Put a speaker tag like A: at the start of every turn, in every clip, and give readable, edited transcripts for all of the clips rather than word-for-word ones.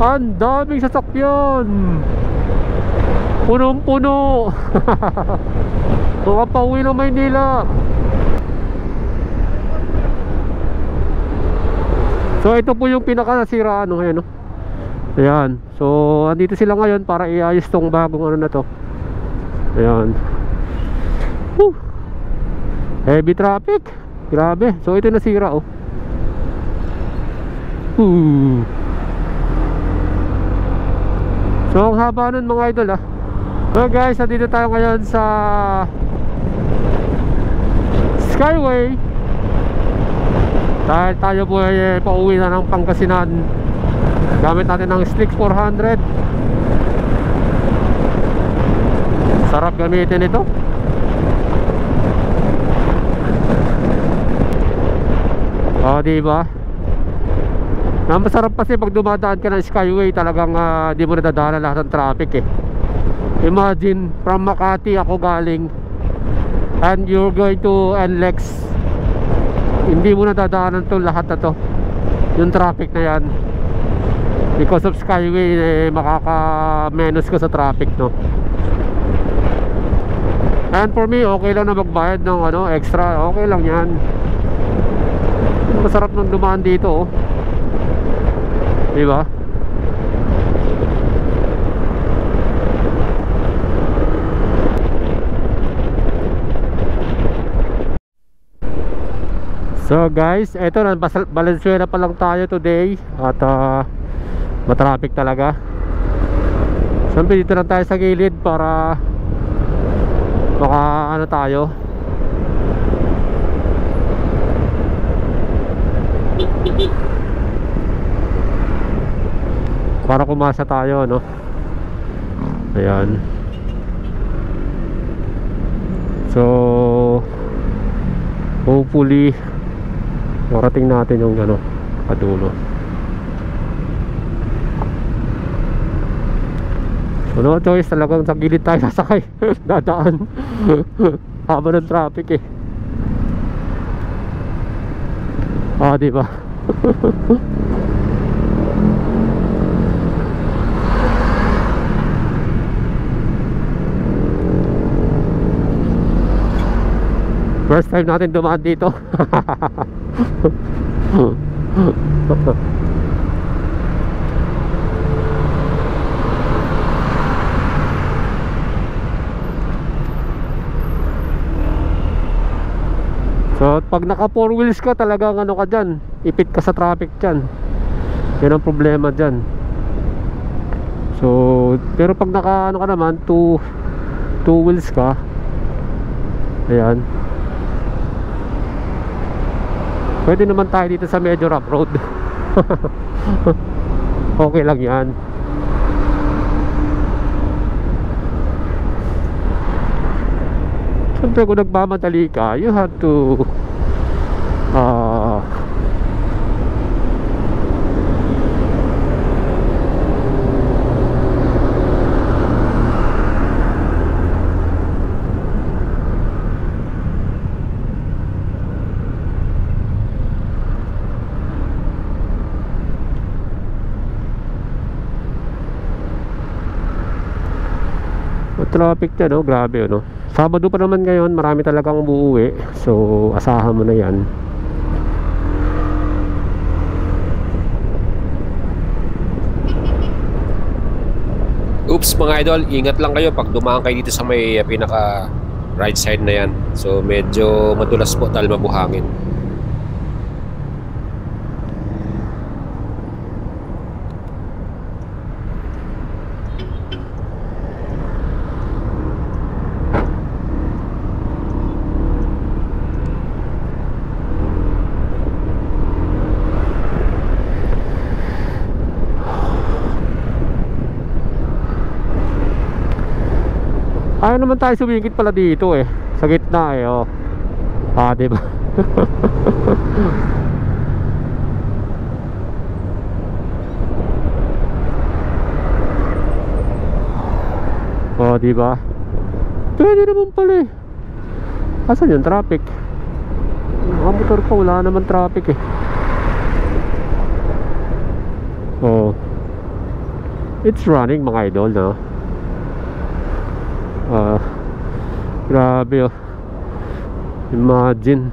A: Ang daming sasakyan. Punong-puno. Mga pauwi ng Maynila. So ito po yung pinaka-nasiraan ngayon, no? Ayan. So andito sila ngayon para iayos tong bagong ano na to. Ayan. Woo! Heavy traffic. Grabe. So ito nasira, oh. So ang haba nun mga idol, ah. So guys, nandito tayo ngayon sa Skyway. Dahil tayo po ay pauwi na ng Pangasinan. Gamit natin ng Slicks 400. Sarap gamitin ito. O, diba? Ang masarap kasi pag dumadaan ka ng Skyway, talagang di mo nadadaanan lahat ng traffic, eh. Imagine, from Makati ako galing, and you're going to NLEX, hindi mo nadadaanan to lahat na to, yung traffic na yan. Because of Skyway, eh, makaka-menos ka sa traffic, no? And for me, okay lang na magbayad ng ano, extra. Okay lang yan. Masarap nang dumaan dito, oh. Diba? So guys, eto na, Valenzuela pa lang tayo today. At matraffic talaga. Siyempre dito lang tayo sa gilid para baka ano tayo, para kumasa tayo, no? Ayan. So hopefully marating natin yung ano, kadulo. So no choice, talagang sa gilid tayo sasakay. Dadaan. Haba ng traffic, eh. Ah, diba? First time natin dumaan dito. So pag naka 4 wheels ka, talagang ano ka dyan, ipit ka sa traffic dyan. Yan ang problema dyan. So pero pag naka ano ka naman, 2 wheels ka, ayan, pwede naman tayo dito sa medyo rough road. Okay lang yan. Siyempre kung nagmamadali ka, you have to traffic dyan, no? Grabe, no? Sabado pa naman ngayon, marami talagang umuwi. So asahan mo na yan.
B: Oops mga idol, ingat lang kayo pag dumaan kayo dito sa may pinaka right side na yan. So medyo madulas po dahil mabuhangin.
A: Ayaw naman tayo sumingkit pala dito, eh. Sa gitna, eh, oh. Ah, diba? Oh, diba? Pwede naman pala, eh. Asan yung traffic? Mga motor pa, wala naman traffic, eh. Oh. It's running mga idol, no? Grabe oh. Imagine.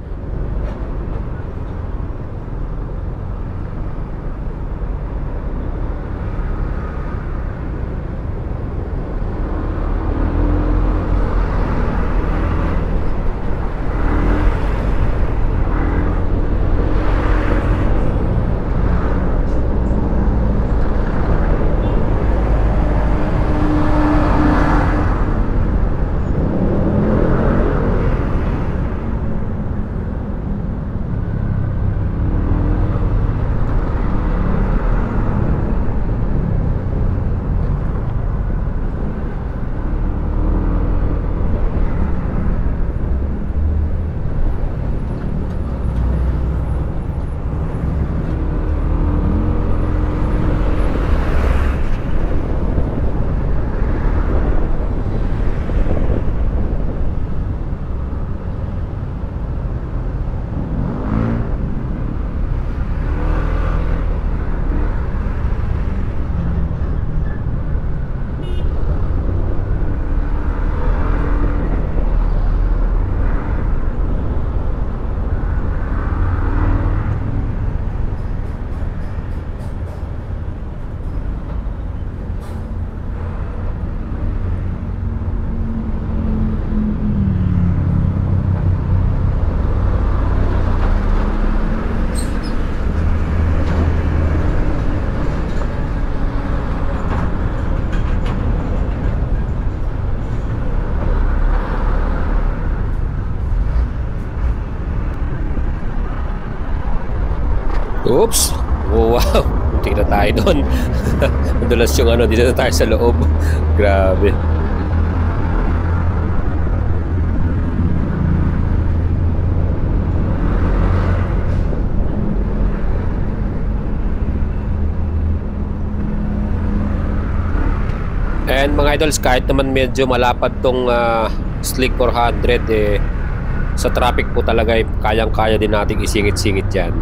B: Oops! Oh, wow! Muntik na tayo doon. Madulas yung ano, dito na tayo sa loob. Grabe. And mga idols, kahit naman medyo malapad tong Slick 400 sa traffic po talaga kayang-kaya din nating isingit-singit yan.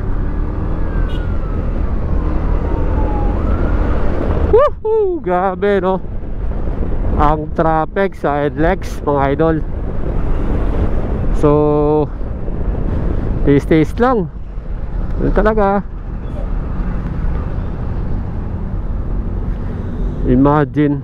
A: Woohoo! Grabe no. Ang traffic sa NLEX mga idol. So taste lang. Yun talaga. Imagine.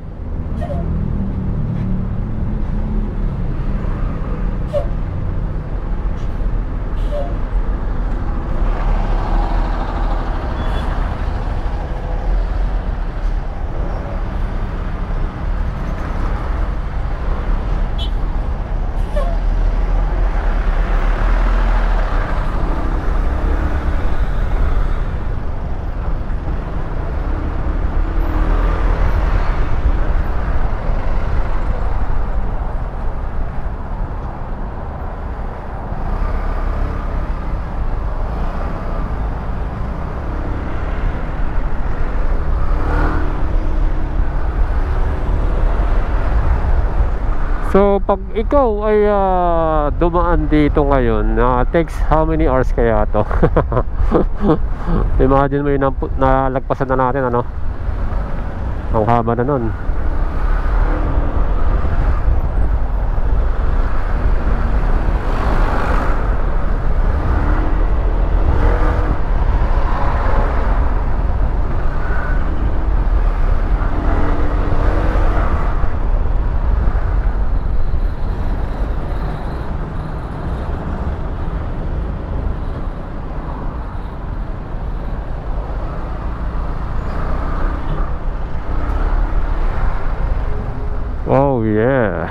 A: So pag ikaw ay dumaan dito ngayon, takes how many hours kaya to? Imagine mo yun, nalagpasan na natin ano. Ang haba na nun. Oh yeah.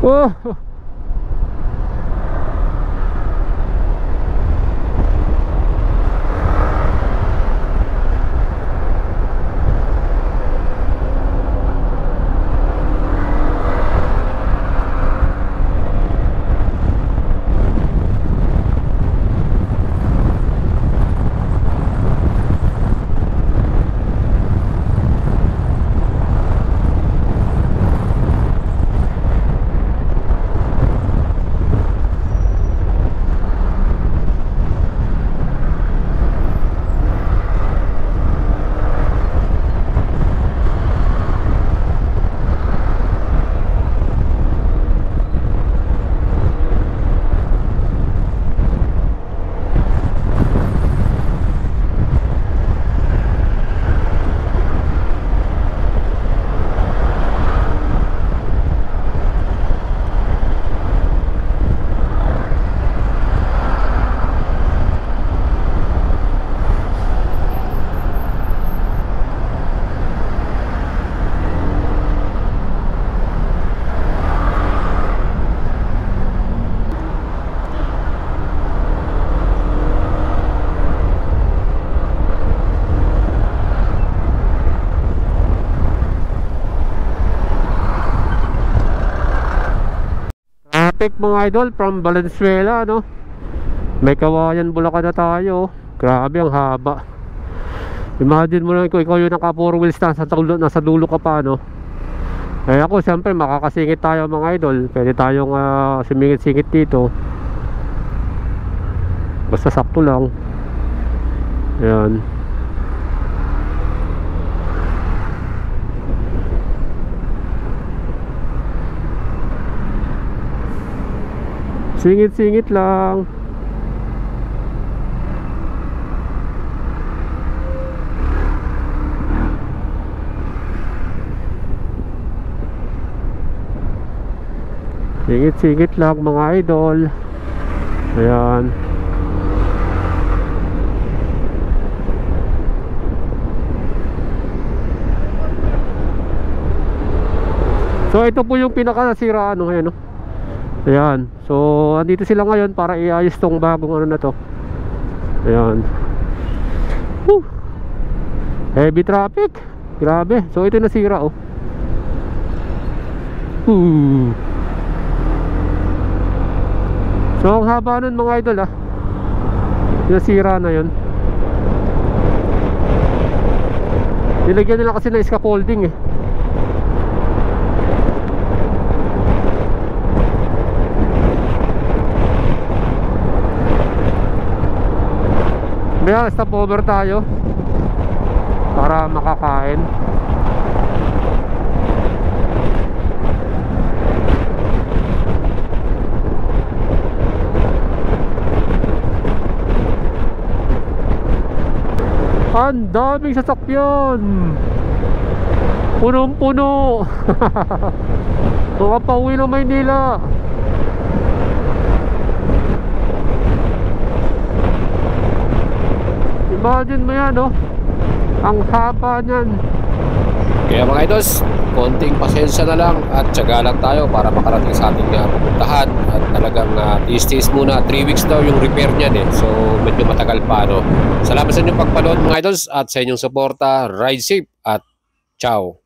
A: Oh. Traffic mga idol from Valenzuela, no? May Kawayan, Bulacan na tayo. Grabe ang haba. Imagine mo lang kung ikaw yung naka 4 wheels nasa dulo ka pa, no? Eh ako siyempre makakasingit tayo mga idol. Pwede tayong sumingit-singit dito. Basta sakto lang. Ayan. Singit-singit lang. Singit-singit lang mga idol. Ayan. So ito po yung pinaka-nasiraan ngayon, no? Ayan. So andito sila ngayon para iayos tong bagong ano na to. Ayan. Woo! Heavy traffic. Grabe. So ito nasira, oh. So ang haba nun mga idol, nasira na yun. Nilagyan nila kasi ng scaffolding, eh. Kaya stop over tayo para makakain. Ang daming sasakyan, punong-puno. Makapauwi ng Maynila. Imagine mo yan, no? Ang haba niyan.
B: Kaya mga idols, konting pasensya na lang at tiyaga lang tayo para makarating sa ating pupuntahan. At talagang tiis-tiis muna, 3 weeks daw yung repair niyan, eh. So medyo matagal pa, no? Salamat sa inyong pagpanood mga idols at sa inyong suporta. Ride safe at ciao.